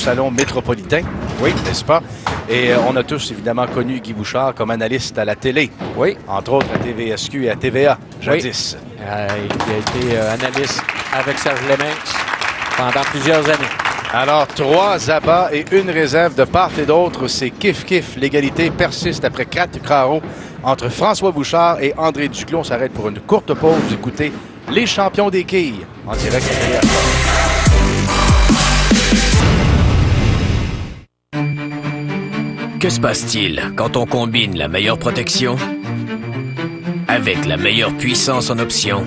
salon métropolitain. Oui, n'est-ce pas? Et on a tous évidemment connu Guy Bouchard comme analyste à la télé. Oui. Entre autres à TVSQ et à TVA, jadis. Oui. Il a été analyste avec Serge Leminx pendant plusieurs années. Alors, 3 abats et 1 réserve de part et d'autre. C'est kiff-kiff. L'égalité persiste après 4 carreaux entre François Bouchard et André Duclos. On s'arrête pour une courte pause. Écoutez les champions des quilles en direct à TVA Sport. Que se passe-t-il quand on combine la meilleure protection avec la meilleure puissance en option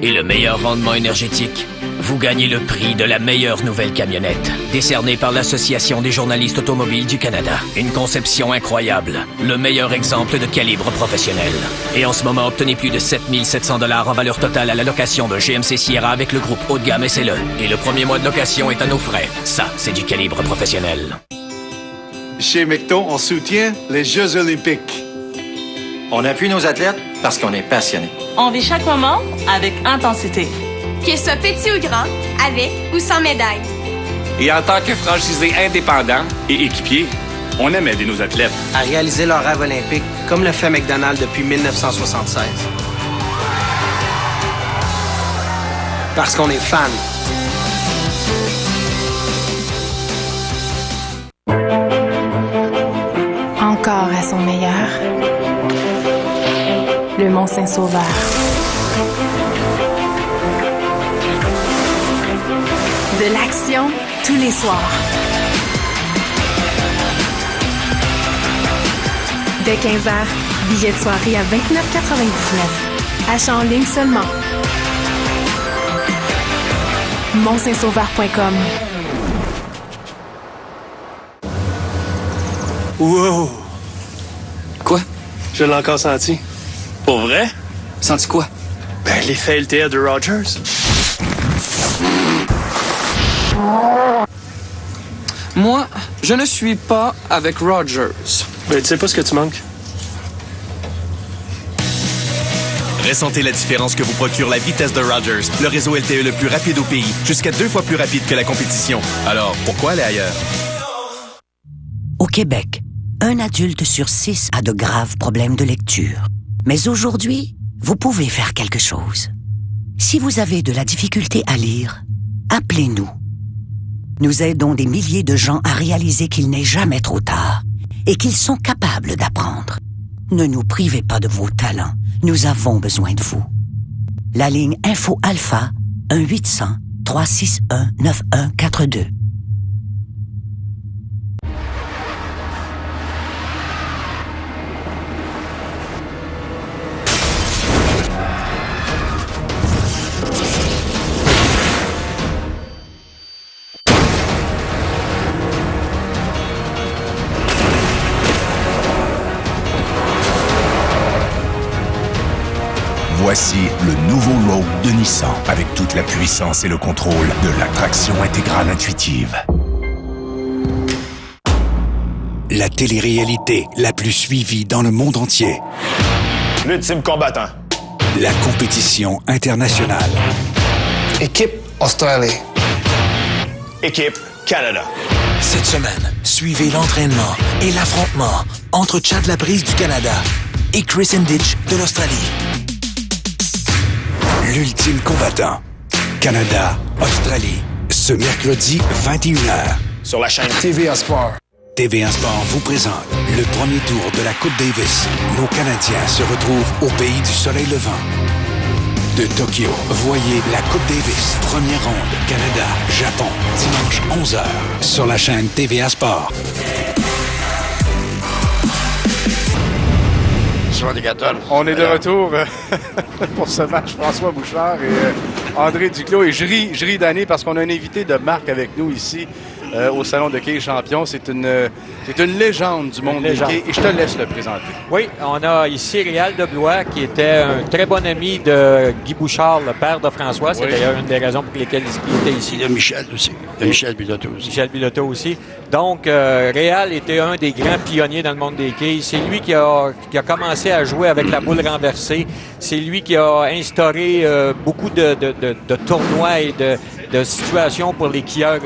et le meilleur rendement énergétique? Vous gagnez le prix de la meilleure nouvelle camionnette, décernée par l'Association des journalistes automobiles du Canada. Une conception incroyable, le meilleur exemple de calibre professionnel. Et en ce moment, obtenez plus de 7 700 $ en valeur totale à la location de GMC Sierra avec le groupe haut de gamme SLE. Et le premier mois de location est à nos frais. Ça, c'est du calibre professionnel. Chez McDo, on soutient les Jeux olympiques. On appuie nos athlètes parce qu'on est passionnés. On vit chaque moment avec intensité. Que ce soit petit ou grand, avec ou sans médaille. Et en tant que franchisé indépendant et équipier, on aime aider nos athlètes à réaliser leur rêve olympique, comme le fait McDonald's depuis 1976. Parce qu'on est fan. Encore à son meilleur. Le Mont-Saint-Sauveur. De l'action tous les soirs. Dès 15h, billets de soirée à 29,99. Achat en ligne seulement. Mont-Saint-Sauveur.com. Wow! Quoi? Je l'ai encore senti. Pour vrai? Senti quoi? Ben, l'effet LTR de Rogers. Moi, je ne suis pas avec Rogers. Ben, tu sais pas ce que tu manques. Ressentez la différence que vous procure la vitesse de Rogers, le réseau LTE le plus rapide au pays, jusqu'à 2 fois plus rapide que la compétition. Alors, pourquoi aller ailleurs? Au Québec, 1 adulte sur 6 a de graves problèmes de lecture. Mais aujourd'hui, vous pouvez faire quelque chose. Si vous avez de la difficulté à lire, appelez-nous. Nous aidons des milliers de gens à réaliser qu'il n'est jamais trop tard et qu'ils sont capables d'apprendre. Ne nous privez pas de vos talents. Nous avons besoin de vous. La ligne Info Alpha, 1-800-361-9142. Voici le nouveau Rogue de Nissan avec toute la puissance et le contrôle de la traction intégrale intuitive. La télé-réalité la plus suivie dans le monde entier. L'ultime combattant. La compétition internationale. Équipe Australie. Équipe Canada. Cette semaine, suivez l'entraînement et l'affrontement entre Chad Laprise du Canada et Chris Hinditch de l'Australie. L'ultime combattant. Canada-Australie. Ce mercredi, 21h. Sur la chaîne TVA Sport. TVA Sport vous présente le premier tour de la Coupe Davis. Nos Canadiens se retrouvent au pays du soleil levant. De Tokyo, voyez la Coupe Davis. Première ronde, Canada-Japon. Dimanche, 11h. Sur la chaîne TVA Sport. On est de retour pour ce match. François Bouchard et André Duclos. Et je ris d'année parce qu'on a un invité de marque avec nous ici au Salon de quai champion. C'est une légende du monde des quais et je te laisse le présenter. Oui, on a ici Réal de Blois qui était un très bon ami de Guy Bouchard, le père de François. C'est d'ailleurs une des raisons pour lesquelles il était ici. Et de Michel aussi. Michel Bilodeau aussi. Michel Bilodeau aussi. Donc, Réal était un des grands pionniers dans le monde des quilles. C'est lui qui a commencé à jouer avec la boule renversée. C'est lui qui a instauré beaucoup de tournois et de situations pour les quilleurs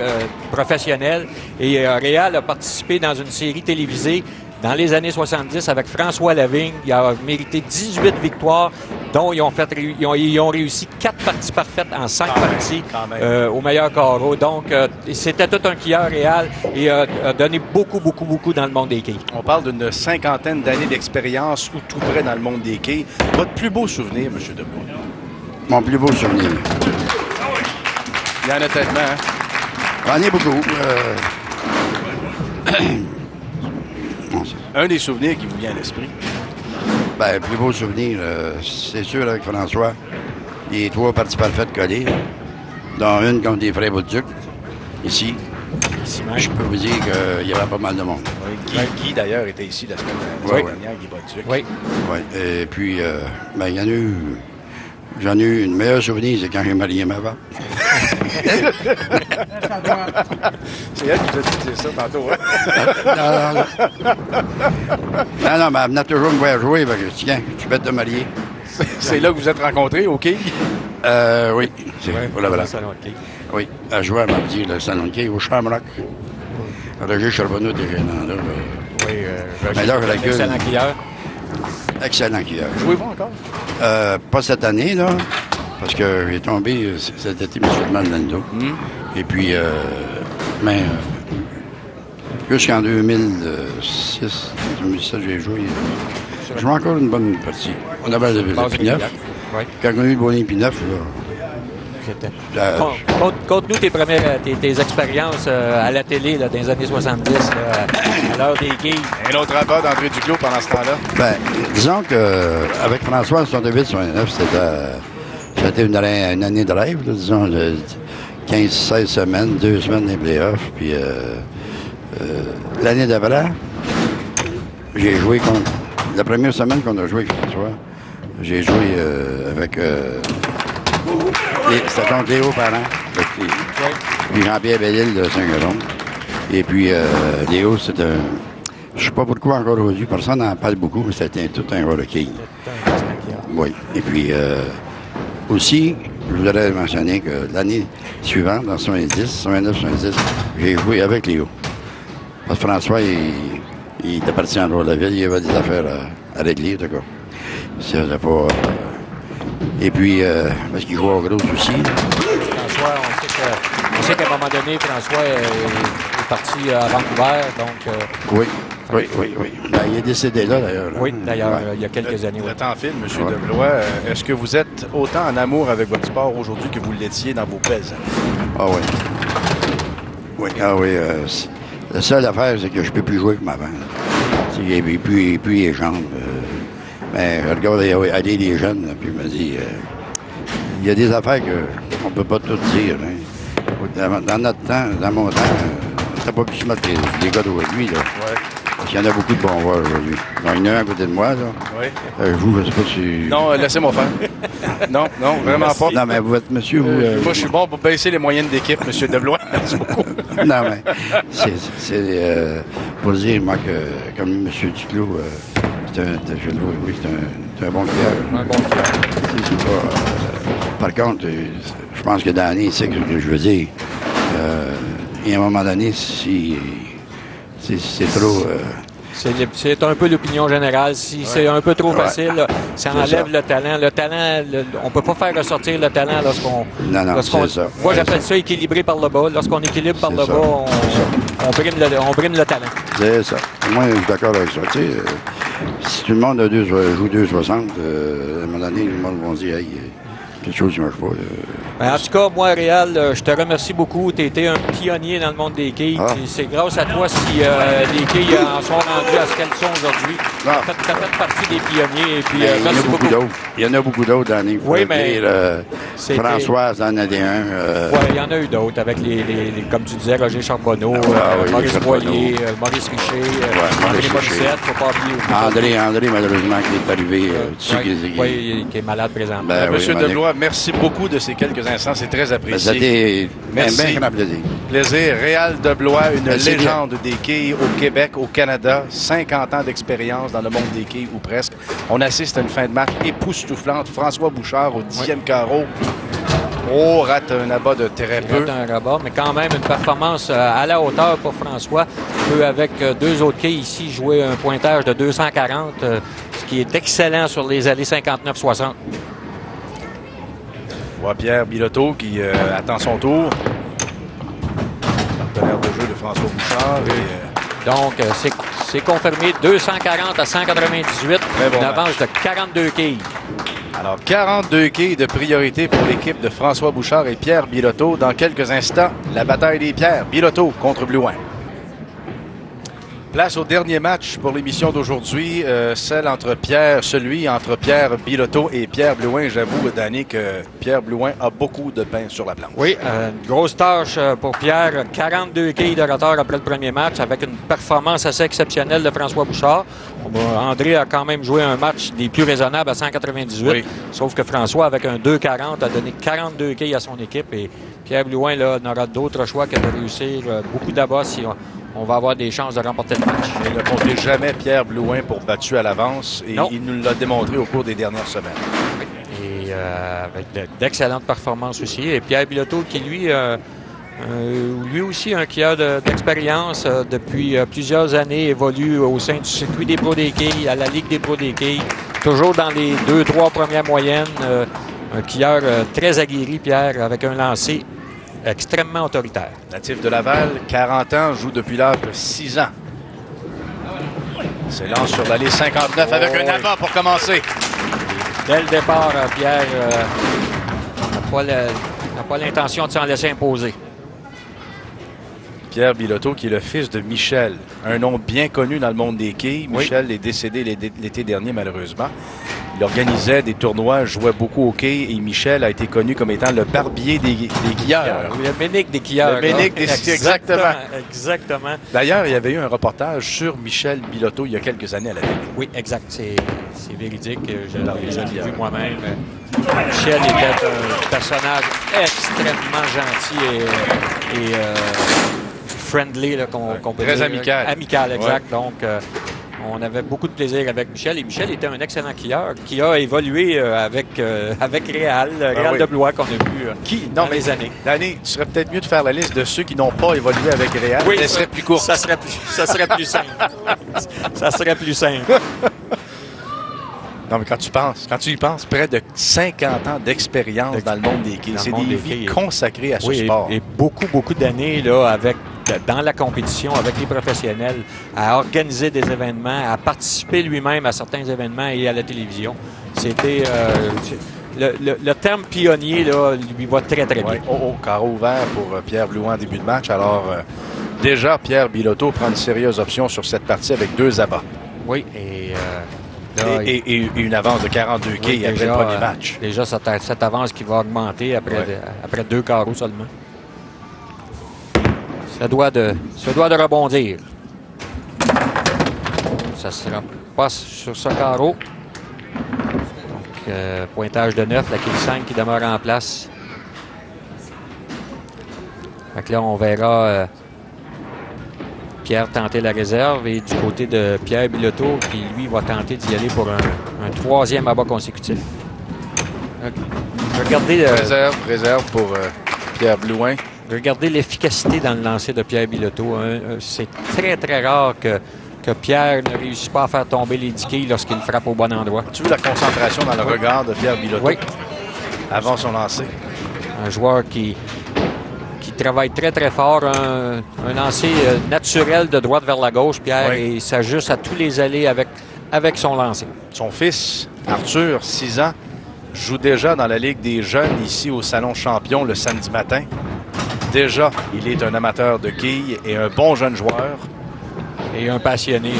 professionnels. Et Réal a participé dans une série télévisée dans les années 70 avec François Lavigne. Il a mérité 18 victoires, dont ils ont réussi 4 parties parfaites en 5 parties au meilleur carreau. Donc, c'était tout un quilleur Réal et a donné beaucoup dans le monde des quilles. On parle d'une 50aine d'années d'expérience ou tout près dans le monde des quilles. Votre plus beau souvenir, M. Debois? Mon plus beau souvenir? Il y en a tellement, hein? J'en ai beaucoup. Un des souvenirs qui vous vient à l'esprit? Ben, le plus beau souvenir, c'est sûr, avec François. Les 3 parties parfaites collées, dont une contre les Frères Bolduc, ici. Je peux vous dire qu'il y avait pas mal de monde. Oui, Guy d'ailleurs, était ici la semaine dernière, Guy Bolduc. Oui. Et puis, ben, il y en a eu... J'en ai eu une meilleure souvenir, c'est quand j'ai marié ma femme. C'est elle qui t'a dit ça tantôt, hein? Non, mais elle venait toujours me voir jouer, parce que tiens, tu peux te marier. C'est là que vous êtes rencontrés, au quai? Oui, c'est vrai, pour la vraie. Oui, elle jouait à mardi, le salon de quai, au Shamrock. Roger Charbonneau était gênant, là. Oui, mais là, la gueule. Excellent quilleur. Excellent quilleur. Jouez-vous encore? Pas cette année, là, parce que j'ai tombé cet été, M. Lando. Et puis, jusqu'en 2006, 2007, j'ai joué. Je joue encore une bonne partie. On avait le Pineuf. Quand on a eu le Bonnet Pineuf, là. Conte-nous tes expériences à la télé là, dans les années 70, à l'heure des quilles. Un autre rabat d'André Duclos pendant ce temps-là? Ben, disons qu'avec François, 68-69, c'était une année de rêve, là, disons, de 15-16 semaines, 2 semaines des playoffs. Puis l'année d'avant, j'ai joué contre... La première semaine qu'on a joué avec François, j'ai joué avec... C'était contre Léo Parent, puis Jean-Pierre Bellil de Saint-Jérôme. Et puis Léo, c'est un... Je sais pas pourquoi encore aujourd'hui, personne n'en parle beaucoup, mais c'était tout un gars de quilles. Oui. Et puis aussi, je voudrais mentionner que l'année suivante, en 70, 69-70, j'ai joué avec Léo. Parce que François, il était parti en dehors de la ville, il y avait des affaires à régler, en tout cas. C'était pas... Et puis, parce qu'il jouait au gros aussi. François, on sait qu'à un moment donné, François est parti à Vancouver, donc... Oui. Ben, il est décédé là, d'ailleurs. Oui, d'ailleurs, il y a quelques années. Le temps file, M. Deblois. Est-ce que vous êtes autant en amour avec votre sport aujourd'hui que vous l'étiez dans vos pèses? Ah oui. Oui, la seule affaire, c'est que je peux plus jouer comme avant. Il n'y a plus les jambes. Mais je regarde aller les jeunes, là, puis je me dis, il y a des affaires qu'on ne peut pas tout dire. Hein. Dans notre temps, dans mon temps, on n'a pas pu se mettre les gars d'aujourd'hui. Parce qu'il y en a beaucoup de bons joueurs aujourd'hui. Il y en a un à côté de moi. Là. Oui. Vous, je ne sais pas si... Non, laissez-moi faire. non, vraiment pas. Non, mais vous êtes monsieur... moi, je suis bon pour baisser les moyennes d'équipe, M. Deblois. Merci beaucoup. Non, mais c'est pour dire, moi, que comme M. Duclos... c'est un bon client. Un bon client. Par contre, je pense que dans l'année, c'est ce que je veux dire. Et à un moment donné, si c'est trop... C'est un peu l'opinion générale. Si c'est un peu trop facile, là, ça enlève le talent. Le talent, on ne peut pas faire ressortir le talent lorsqu'on... Non, c'est ça. Moi, j'appelle ça équilibré par le bas. Lorsqu'on équilibre par le bas, on brime le talent. C'est ça. Moi, je suis d'accord avec ça. Tu sais, si tout le monde joue 2,60, à un moment donné, le monde va dire, hey, quelque chose qui ne marche pas. En tout cas, moi, Réal, je te remercie beaucoup. Tu as été un pionnier dans le monde des quilles. C'est grâce à toi si les quilles en sont rendues à ce qu'elles sont aujourd'hui. Tu as fait partie des pionniers. Et puis, merci beaucoup. Il y en a beaucoup d'autres dans les Oui, mais... Françoise en a des un. Oui, il y en a eu d'autres avec comme tu disais, Roger Charbonneau, Maurice Boyer, Maurice Richer, André Morissette, faut pas oublier. André, malheureusement, qui est arrivé. Oui, qui est malade présentement. Monsieur Deblois, François, merci beaucoup de ces quelques instants. C'est très apprécié. C'était merci. bien grand plaisir. Plaisir. Réal de Blois, une Merci légende des quilles au Québec, au Canada. 50 ans d'expérience dans le monde des quilles, ou presque. On assiste à une fin de match époustouflante. François Bouchard au 10e carreau. Oh, rate un abat de très peu. Rate un rabat, mais quand même une performance à la hauteur pour François. Il peut, avec deux autres quilles ici, jouer un pointage de 240, ce qui est excellent sur les allées 59-60. On voit Pierre Biloteau qui attend son tour. Partenaire de jeu de François Bouchard. Donc, c'est confirmé 240 à 198. Une avance de 42 quilles. Alors, 42 quilles de priorité pour l'équipe de François Bouchard et Pierre Biloteau. Dans quelques instants, la bataille des pierres. Biloteau contre Blouin. Place au dernier match pour l'émission d'aujourd'hui, celui entre Pierre Biloteau et Pierre Blouin. J'avoue, Danny, que Pierre Blouin a beaucoup de pain sur la planche. Oui, une grosse tâche pour Pierre. 42 quilles de retard après le premier match avec une performance assez exceptionnelle de François Bouchard. André a quand même joué un match des plus raisonnables à 198. Oui. Sauf que François, avec un 2,40, a donné 42 quilles à son équipe. Et Pierre Blouin n'aura d'autre choix que de réussir beaucoup d'abats si on va avoir des chances de remporter le match. Il ne comptait jamais Pierre Blouin pour battu à l'avance et il nous l'a démontré au cours des dernières semaines. Et avec d'excellentes performances aussi. Et Pierre Biloteau qui, lui aussi, qui a d'expérience depuis plusieurs années, évolue au sein du circuit des pros des quilles, à la Ligue des pros des quilles, toujours dans les 2-3 premières moyennes. Un quilleur très aguerri, Pierre, avec un lancer extrêmement autoritaire. Natif de Laval, 40 ans, joue depuis l'âge de 6 ans. S'élance sur l'allée 59 avec un abat pour commencer. Dès le départ, Pierre n'a pas l'intention de s'en laisser imposer. Pierre Biloteau, qui est le fils de Michel, un nom bien connu dans le monde des quilles. Oui. Michel est décédé l'été dernier, malheureusement. Il organisait des tournois, jouait beaucoup au quilles et Michel a été connu comme étant le barbier des quilleurs. Le Ménic des quilleurs. Le Ménic des quilleurs, exactement. D'ailleurs, il y avait eu un reportage sur Michel Biloteau il y a quelques années à la télé. Oui, exact. C'est véridique. Je l'ai vu moi-même. Michel était un personnage extrêmement gentil et friendly, qu'on peut dire. Très amical. Amical, exact. Ouais. Donc, on avait beaucoup de plaisir avec Michel. Et Michel était un excellent quilleur qui a évolué avec Réal de Blois qu'on a vu dans les années. Danny, tu serais peut-être mieux de faire la liste de ceux qui n'ont pas évolué avec Réal. Oui, ça serait plus court. Ça serait plus simple. Ça serait plus simple. Non, mais quand tu y penses, près de 50 ans d'expérience dans le monde des quilles. C'est des vies consacrées à ce sport. Et beaucoup d'années là, dans la compétition, avec les professionnels, à organiser des événements, à participer lui-même à certains événements et à la télévision. C'était... le terme pionnier, là, lui va très bien. Carreau ouvert pour Pierre Blouin en début de match. Alors, déjà, Pierre Biloteau prend une sérieuse option sur cette partie avec 2 abats. Oui, et une avance de 42 quilles après le premier match. Déjà, cette avance qui va augmenter après 2 carreaux seulement. Ça doit de rebondir. Ça ne sera pas sur ce carreau. Donc, pointage de 9, la quille 5 qui demeure en place. Fait que là, on verra Pierre tenter la réserve et du côté de Pierre Biloteau qui, lui, va tenter d'y aller pour un 3e abat consécutif. Regardez réserve pour Pierre Blouin. Regardez l'efficacité dans le lancer de Pierre Biloteau. C'est très rare que Pierre ne réussisse pas à faire tomber les 10 quilles lorsqu'il frappe au bon endroit. As-tu vu la concentration dans le regard de Pierre Biloteau avant son lancer? Un joueur qui travaille très fort. Un lancer naturel de droite vers la gauche, Pierre, et s'ajuste à tous les allées avec son lancer. Son fils, Arthur, 6 ans, joue déjà dans la Ligue des jeunes ici au Salon Champion le samedi matin. Déjà, il est un amateur de quilles et un bon jeune joueur. Et un passionné.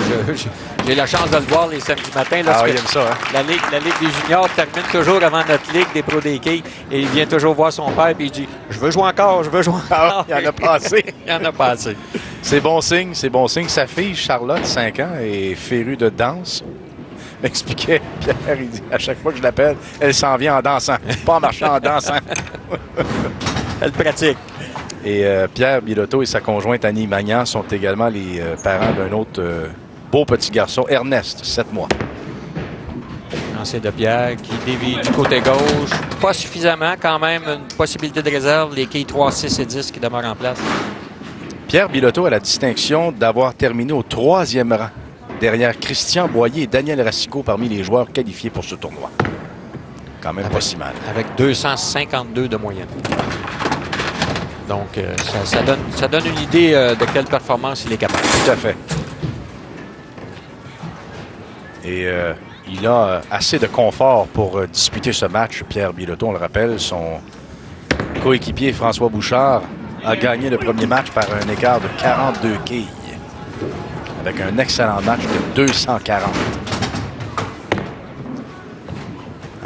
J'ai la chance de le voir les samedis matins. Il aime ça. Hein? La Ligue des juniors termine toujours avant notre Ligue des pros des quilles. Et il vient toujours voir son père et il dit « Je veux jouer encore, je veux jouer encore. » Il y en a pas assez. Il y en a pas assez. C'est bon signe. Sa fille, Charlotte, 5 ans, est férue de danse. m'expliquait, Pierre, il dit, à chaque fois que je l'appelle, elle s'en vient en dansant, pas en marchant, en dansant. Elle pratique. Et Pierre Bilodeau et sa conjointe Annie Magnan sont également les parents d'un autre beau petit garçon, Ernest, 7 mois. Lancé de Pierre qui dévie du côté gauche. Pas suffisamment, quand même, une possibilité de réserve. Les quilles 3, 6 et 10 qui demeurent en place. Pierre Bilodeau a la distinction d'avoir terminé au 3e rang, derrière Christian Boyer et Daniel Racicot parmi les joueurs qualifiés pour ce tournoi. Quand même pas si mal. Avec 252 de moyenne. Donc, ça donne une idée de quelle performance il est capable. Tout à fait. Et il a assez de confort pour disputer ce match. Pierre Bilodeau, on le rappelle, son coéquipier François Bouchard a gagné le premier match par un écart de 42 quilles. Avec un excellent match de 240.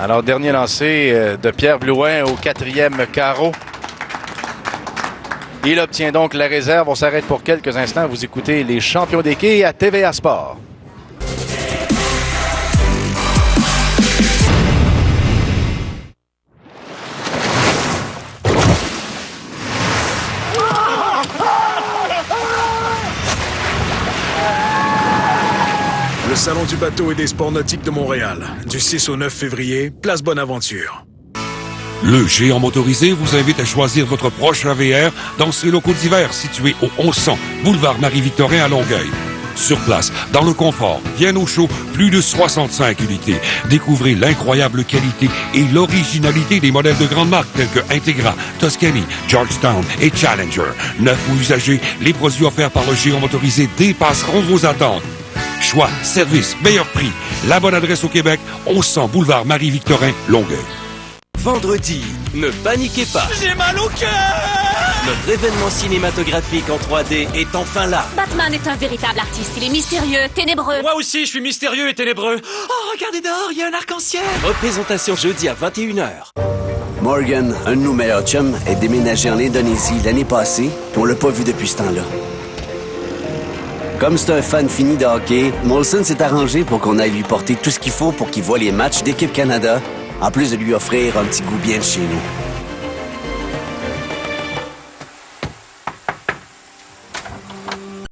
Alors, dernier lancé de Pierre Blouin au 4e carreau. Il obtient donc la réserve. On s'arrête pour quelques instants. Vous écoutez les champions des quilles à TVA Sport. Le Salon du bateau et des sports nautiques de Montréal. Du 6 au 9 février, place Bonaventure. Le Géant motorisé vous invite à choisir votre prochain VR dans ses locaux d'hiver situés au 1100 boulevard Marie-Victorin à Longueuil. Sur place, dans le confort, bien au chaud, plus de 65 unités. Découvrez l'incroyable qualité et l'originalité des modèles de grandes marques tels que Integra, Tuscany, Georgetown et Challenger. Neufs ou usagés, les produits offerts par le Géant motorisé dépasseront vos attentes. Choix, service, meilleur prix. La bonne adresse au Québec, 1100 boulevard Marie-Victorin, Longueuil. Vendredi, ne paniquez pas. J'ai mal au cœur! Notre événement cinématographique en 3D est enfin là. Batman est un véritable artiste. Il est mystérieux, ténébreux. Moi aussi, je suis mystérieux et ténébreux. Oh, regardez dehors, il y a un arc-en-ciel. Représentation jeudi à 21h. Morgan, un de nos meilleurs chums, est déménagé en Indonésie l'année passée, et on l'a pas vu depuis ce temps-là. Comme c'est un fan fini de hockey, Molson s'est arrangé pour qu'on aille lui porter tout ce qu'il faut pour qu'il voie les matchs d'Équipe Canada, en plus de lui offrir un petit goût bien de chez nous.